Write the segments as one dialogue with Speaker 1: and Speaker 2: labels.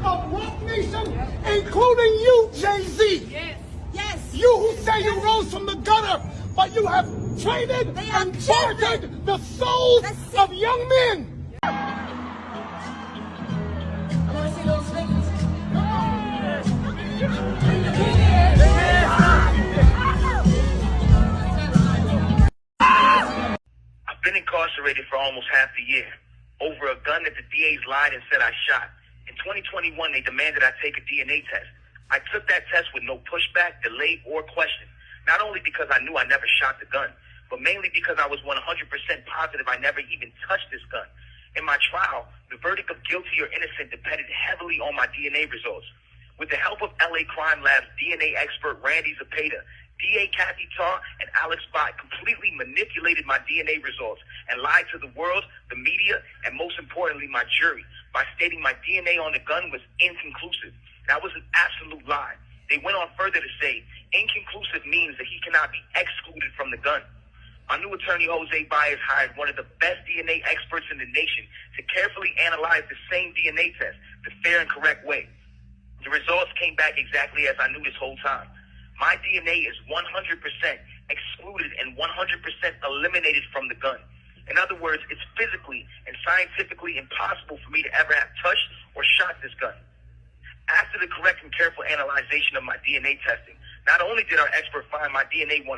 Speaker 1: of Rock Nation, including you, Jay-Z.
Speaker 2: Yes.
Speaker 3: Yes.
Speaker 1: You who say you rose from the gutter, but you have traded and bartered the souls of young men.
Speaker 3: I want to see those fingers.
Speaker 4: I've been incarcerated for almost half a year over a gun that the DAs lied and said I shot. In 2021, they demanded I take a DNA test. I took that test with no pushback, delay, or question. Not only because I knew I never shot the gun, but mainly because I was 100% positive I never even touched this gun. In my trial, the verdict of guilty or innocent depended heavily on my DNA results. With the help of LA Crime Lab's DNA expert Randy Zepeda, DA Kathy Tarr and Alex Bott completely manipulated my DNA results and lied to the world, the media, and most importantly, my jury, by stating my DNA on the gun was inconclusive. That was an absolute lie. They went on further to say, inconclusive means that he cannot be excluded from the gun. Our new attorney, Jose Baez, hired one of the best DNA experts in the nation to carefully analyze the same DNA test the fair and correct way. The results came back exactly as I knew this whole time. My DNA is 100% excluded and 100% eliminated from the gun. In other words, it's physically and scientifically impossible for me to ever have touched or shot this gun. After the correct and careful analyzation of my DNA testing, not only did our expert find my DNA 100%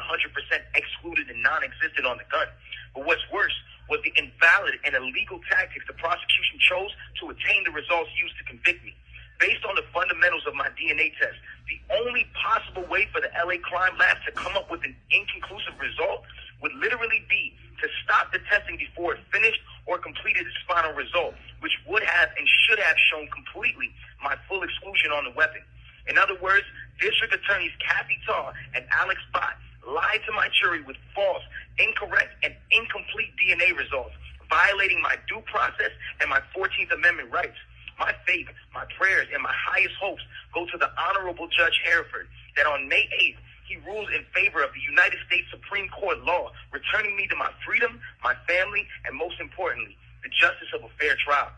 Speaker 4: excluded and non-existent on the gun, but what's worse was the invalid and illegal tactics the prosecution chose to attain the results used to convict me. Based on the fundamentals of my DNA test, the only possible way for the LA Crime Lab to come up with an inconclusive result would literally be to stop the testing before it finished or completed its final result, which would have and should have shown completely my full exclusion on the weapon. In other words, District Attorneys Kathy Tarr and Alex Bott lied to my jury with false, incorrect, and incomplete DNA results, violating my due process and my 14th Amendment rights. My faith, my prayers, and my highest hopes go to the Honorable Judge Hereford that on May 8th, he rules in favor of the United States Supreme Court law, returning me to my freedom, my family, and most importantly, the justice of a fair trial.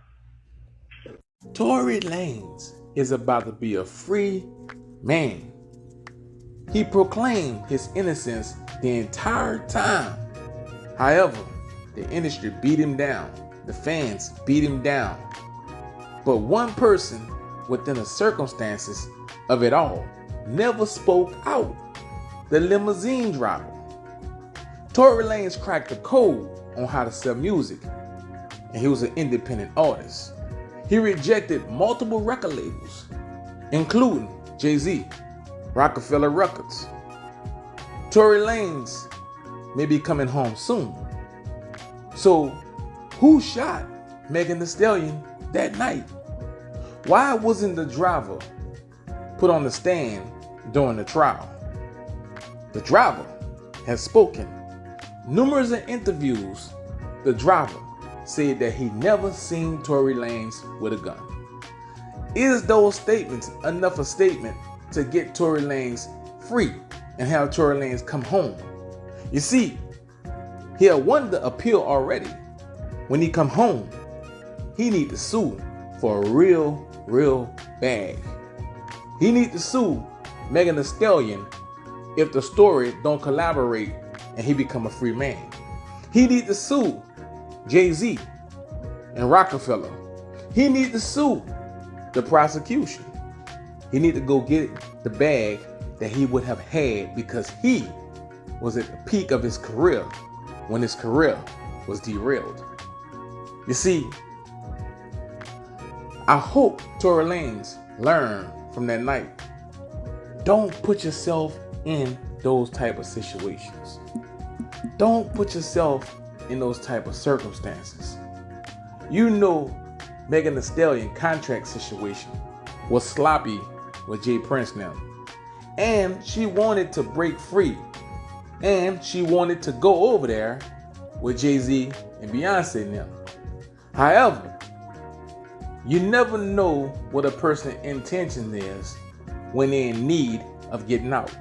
Speaker 5: Tory Lanez is about to be a free man. He proclaimed his innocence the entire time. However, the industry beat him down. The fans beat him down. But one person within the circumstances of it all never spoke out. The limousine driver. Tory Lanez cracked the code on how to sell music, and he was an independent artist. He rejected multiple record labels, including Jay-Z, Rockefeller Records. Tory Lanez may be coming home soon. So, who shot Megan Thee Stallion that night? Why wasn't the driver put on the stand during the trial? The driver has spoken. Numerous interviews, the driver said that he never seen Tory Lanez with a gun. Is those statements enough a statement to get Tory Lanez free and have Tory Lanez come home? You see, he had won the appeal already. When he come home, he need to sue for a real bag. He need to sue Megan Thee Stallion if the story don't collaborate and he become a free man. He need to sue Jay-Z and Rockefeller. He need to sue the prosecution. He need to go get the bag that he would have had because he was at the peak of his career when his career was derailed. You see, I hope Tory Lanez learned from that night. Don't put yourself in those type of situations. Don't put yourself in those type of circumstances. You know Megan Thee Stallion contract situation was sloppy with Jay Prince now. And she wanted to break free. And she wanted to go over there with Jay-Z and Beyonce now. However, you never know what a person's intention is when they're in need of getting out.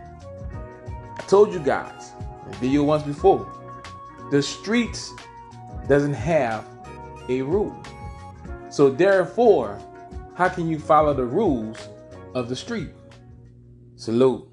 Speaker 5: I told you guys in the video once before, the streets doesn't have a rule. So therefore, how can you follow the rules of the street? Salute.